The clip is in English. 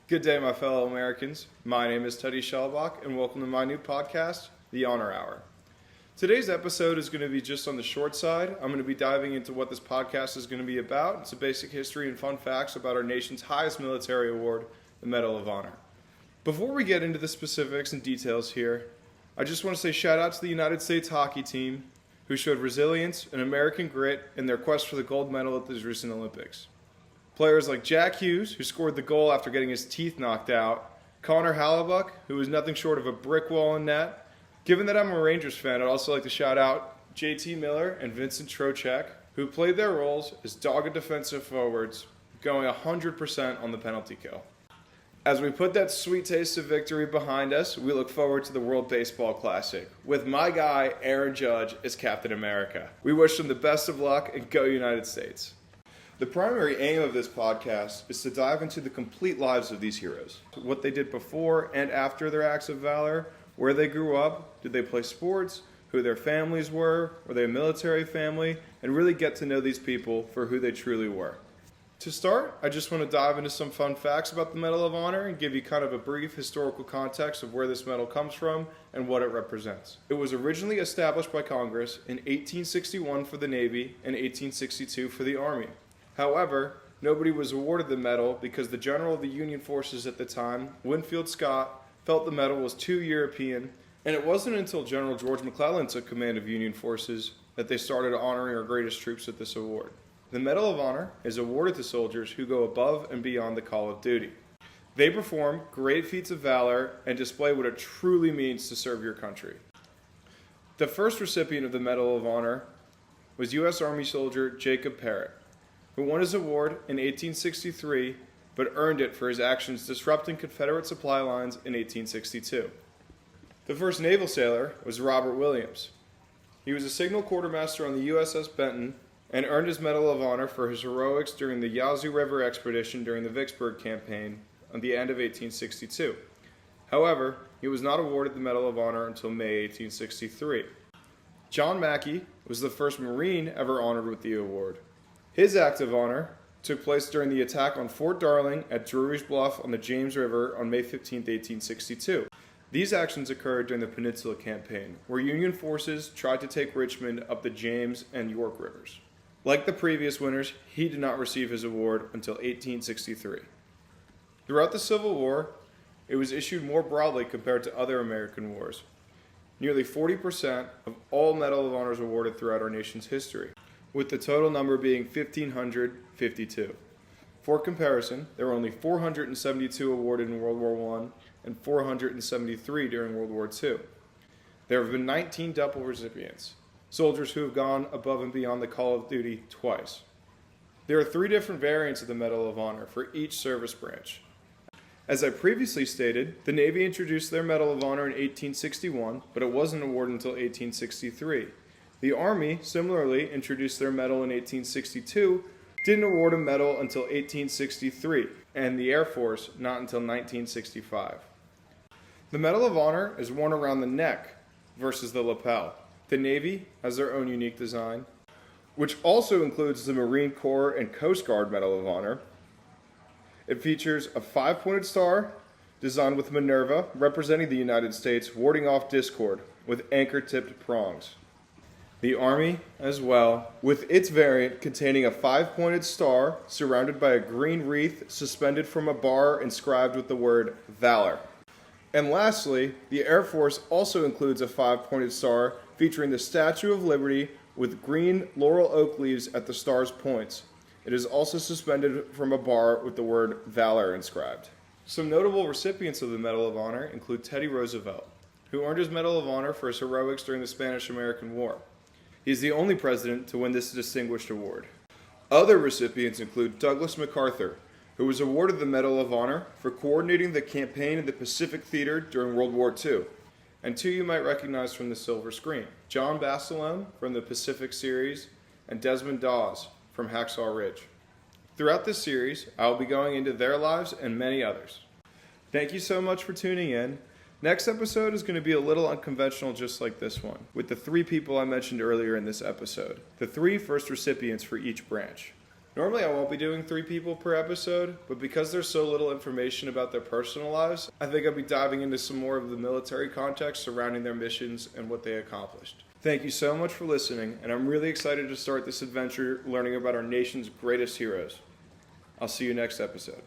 Good day, my fellow Americans. My name is Teddy Shellbach, and welcome to my new podcast, The Honor Hour. Today's episode is going to be just on the short side. I'm going to be diving into what this podcast is going to be about. Some basic history and fun facts about our nation's highest military award, the Medal of Honor. Before we get into the specifics and details here, I just want to say shout out to the United States hockey team, who showed resilience and American grit in their quest for the gold medal at the recent Olympics. Players like Jack Hughes, who scored the goal after getting his teeth knocked out, Connor Hellebuyck, who was nothing short of a brick wall in net. Given that I'm a Rangers fan, I'd also like to shout out JT Miller and Vincent Trocheck, who played their roles as dogged defensive forwards, going 100% on the penalty kill. As we put that sweet taste of victory behind us, we look forward to the World Baseball Classic, with my guy, Aaron Judge, as Captain America. We wish him the best of luck and go United States. The primary aim of this podcast is to dive into the complete lives of these heroes, what they did before and after their acts of valor, where they grew up, did they play sports, who their families were they a military family, and really get to know these people for who they truly were. To start, I just want to dive into some fun facts about the Medal of Honor and give you kind of a brief historical context of where this medal comes from and what it represents. It was originally established by Congress in 1861 for the Navy and 1862 for the Army. However, nobody was awarded the medal because the general of the Union forces at the time, Winfield Scott, felt the medal was too European, and it wasn't until General George McClellan took command of Union forces that they started honoring our greatest troops with this award. The Medal of Honor is awarded to soldiers who go above and beyond the call of duty. They perform great feats of valor and display what it truly means to serve your country. The first recipient of the Medal of Honor was U.S. Army soldier Jacob Parrott, who won his award in 1863, but earned it for his actions disrupting Confederate supply lines in 1862. The first naval sailor was Robert Williams. He was a signal quartermaster on the USS Benton and earned his Medal of Honor for his heroics during the Yazoo River expedition during the Vicksburg campaign at the end of 1862. However, he was not awarded the Medal of Honor until May 1863. John Mackey was the first Marine ever honored with the award. His act of honor took place during the attack on Fort Darling at Drury's Bluff on the James River on May 15, 1862. These actions occurred during the Peninsula Campaign, where Union forces tried to take Richmond up the James and York Rivers. Like the previous winners, he did not receive his award until 1863. Throughout the Civil War, it was issued more broadly compared to other American wars. Nearly 40% of all Medal of Honors awarded throughout our nation's history, with the total number being 1,552. For comparison, there were only 472 awarded in World War I and 473 during World War II. There have been 19 double recipients, soldiers who have gone above and beyond the call of duty twice. There are 3 different variants of the Medal of Honor for each service branch. As I previously stated, the Navy introduced their Medal of Honor in 1861, but it wasn't awarded until 1863. The Army, similarly, introduced their medal in 1862, didn't award a medal until 1863, and the Air Force not until 1965. The Medal of Honor is worn around the neck versus the lapel. The Navy has their own unique design, which also includes the Marine Corps and Coast Guard Medal of Honor. It features a 5-pointed star designed with Minerva, representing the United States, warding off discord with anchor-tipped prongs. The Army, as well, with its variant containing a 5-pointed star surrounded by a green wreath suspended from a bar inscribed with the word Valor. And lastly, the Air Force also includes a 5-pointed star featuring the Statue of Liberty with green laurel oak leaves at the star's points. It is also suspended from a bar with the word Valor inscribed. Some notable recipients of the Medal of Honor include Teddy Roosevelt, who earned his Medal of Honor for his heroics during the Spanish-American War. He is the only president to win this distinguished award. Other recipients include Douglas MacArthur, who was awarded the Medal of Honor for coordinating the campaign in the Pacific Theater during World War II, and 2 you might recognize from the silver screen, John Basilone from the Pacific series, and Desmond Dawes from Hacksaw Ridge. Throughout this series, I will be going into their lives and many others. Thank you so much for tuning in. Next episode is going to be a little unconventional just like this one, with the 3 people I mentioned earlier in this episode, the 3 first recipients for each branch. Normally I won't be doing 3 people per episode, but because there's so little information about their personal lives, I think I'll be diving into some more of the military context surrounding their missions and what they accomplished. Thank you so much for listening, and I'm really excited to start this adventure learning about our nation's greatest heroes. I'll see you next episode.